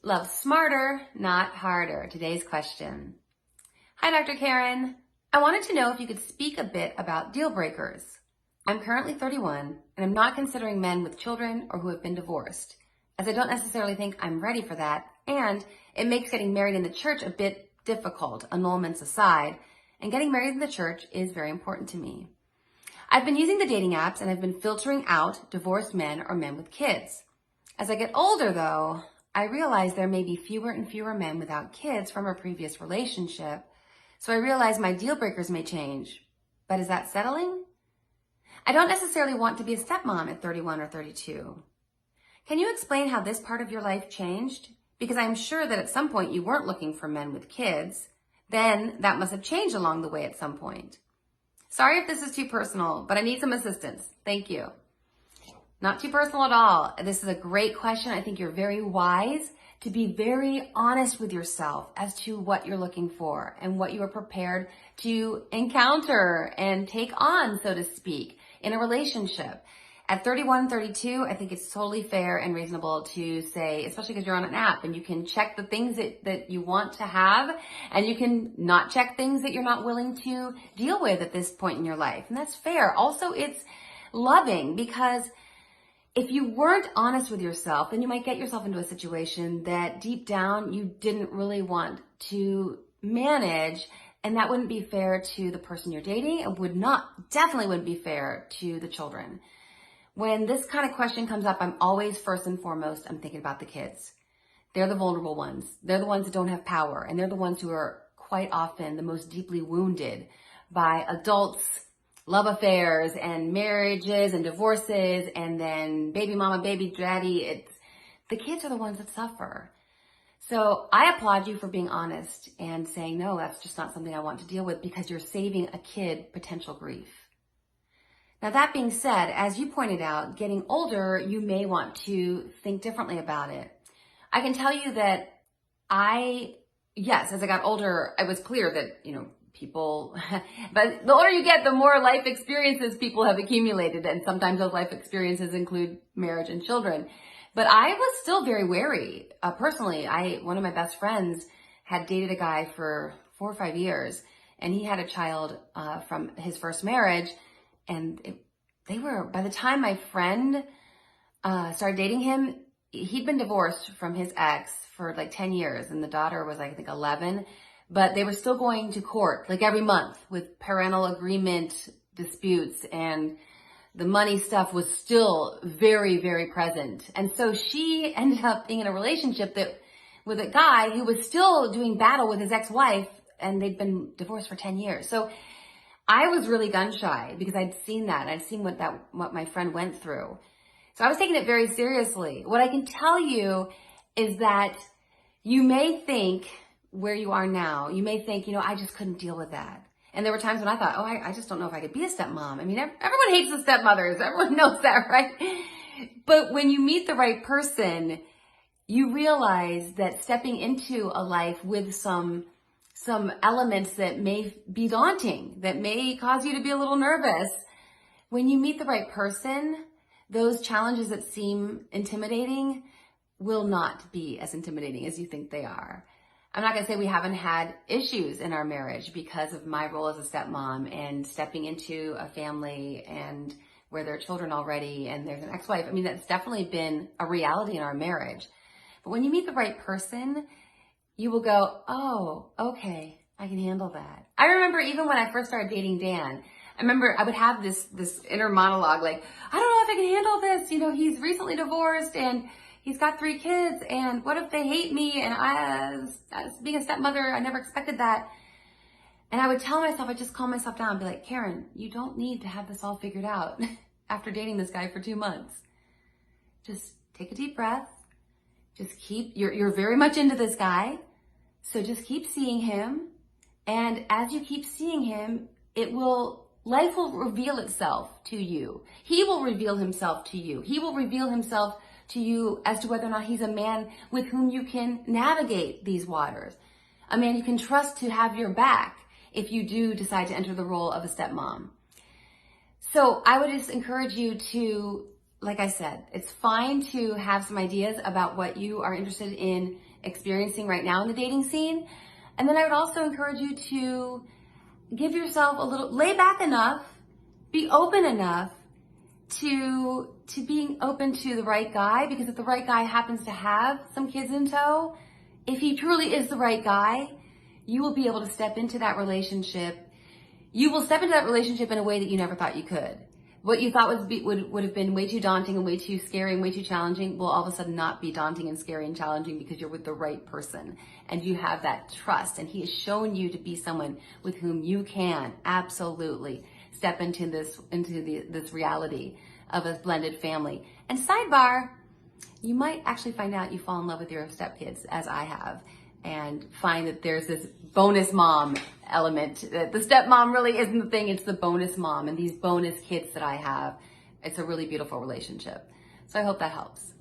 Love smarter, not harder. Today's question. Hi, Dr. Karen. I wanted to know if you could speak a bit about deal breakers. I'm currently 31 and I'm not considering men with children or who have been divorced, as I don't necessarily think I'm ready for that, and it makes getting married in the church a bit difficult, annulments aside, and getting married in the church is very important to me. I've been using the dating apps and I've been filtering out divorced men or men with kids. As I get older, though, I realize there may be fewer and fewer men without kids from a previous relationship, so I realize my deal breakers may change. But is that settling? I don't necessarily want to be a stepmom at 31 or 32. Can you explain how this part of your life changed? Because I'm sure that at some point you weren't looking for men with kids. Then that must have changed along the way at some point. Sorry if this is too personal, but I need some assistance. Thank you. Not too personal at all. This is a great question. I think you're very wise to be very honest with yourself as to what you're looking for and what you are prepared to encounter and take on, so to speak, in a relationship. At 31, 32, I think it's totally fair and reasonable to say, especially because you're on an app and you can check the things that you want to have, and you can not check things that you're not willing to deal with at this point in your life. And that's fair. Also, it's loving, because if you weren't honest with yourself, then you might get yourself into a situation that deep down you didn't really want to manage, and that wouldn't be fair to the person you're dating. It definitely wouldn't be fair to the children. When this kind of question comes up, I'm always first and foremost, I'm thinking about the kids. They're the vulnerable ones. They're the ones that don't have power, and they're the ones who are quite often the most deeply wounded by adults' love affairs and marriages and divorces, and then baby mama, baby daddy. The kids are the ones that suffer. So I applaud you for being honest and saying, no, that's just not something I want to deal with, because you're saving a kid potential grief. Now, that being said, as you pointed out, getting older, you may want to think differently about it. I can tell you that as I got older, it was clear that, people, but the older you get, the more life experiences people have accumulated. And sometimes those life experiences include marriage and children. But I was still very wary. Personally, one of my best friends had dated a guy for 4 or 5 years, and he had a child from his first marriage. And by the time my friend started dating him, he'd been divorced from his ex for like 10 years. And the daughter was, I think, 11. But they were still going to court like every month with parental agreement disputes, and the money stuff was still very, very present. And so she ended up being in a relationship with a guy who was still doing battle with his ex-wife, and they'd been divorced for 10 years. So I was really gun shy because I'd seen that. I'd seen what my friend went through. So I was taking it very seriously. What I can tell you is that you may think, where you are now, you may think, I just couldn't deal with that. And there were times when I thought, I just don't know if I could be a stepmom. I mean, everyone hates the stepmothers. Everyone knows that, right? But when you meet the right person, you realize that stepping into a life with some elements that may be daunting, that may cause you to be a little nervous, when you meet the right person, those challenges that seem intimidating will not be as intimidating as you think they are. I'm not going to say we haven't had issues in our marriage because of my role as a stepmom and stepping into a family and where there are children already and there's an ex-wife. I mean, that's definitely been a reality in our marriage. But when you meet the right person, you will go, oh, okay, I can handle that. I remember even when I first started dating Dan, I remember I would have this inner monologue like, I don't know if I can handle this. He's recently divorced and he's got 3 kids, and what if they hate me? And as being a stepmother, I never expected that. And I would tell myself, I'd just calm myself down and be like, Karen, you don't need to have this all figured out after dating this guy for 2 months. Just take a deep breath. Just you're very much into this guy. So just keep seeing him. And as you keep seeing him, life will reveal itself to you. He will reveal himself to you. He will reveal himself to you as to whether or not he's a man with whom you can navigate these waters. A man you can trust to have your back if you do decide to enter the role of a stepmom. So I would just encourage you to like I said, it's fine to have some ideas about what you are interested in experiencing right now in the dating scene. And then I would also encourage you to give yourself a little, lay back enough, be open enough to being open to the right guy, because if the right guy happens to have some kids in tow, if he truly is the right guy, you will be able to step into that relationship. You will step into that relationship in a way that you never thought you could. What you thought would have been way too daunting and way too scary and way too challenging will all of a sudden not be daunting and scary and challenging, because you're with the right person and you have that trust, and he has shown you to be someone with whom you can absolutely step into this reality of a blended family. And sidebar, you might actually find out you fall in love with your stepkids, as I have, and find that there's this bonus mom element. The stepmom really isn't the thing, it's the bonus mom and these bonus kids that I have. It's a really beautiful relationship. So I hope that helps.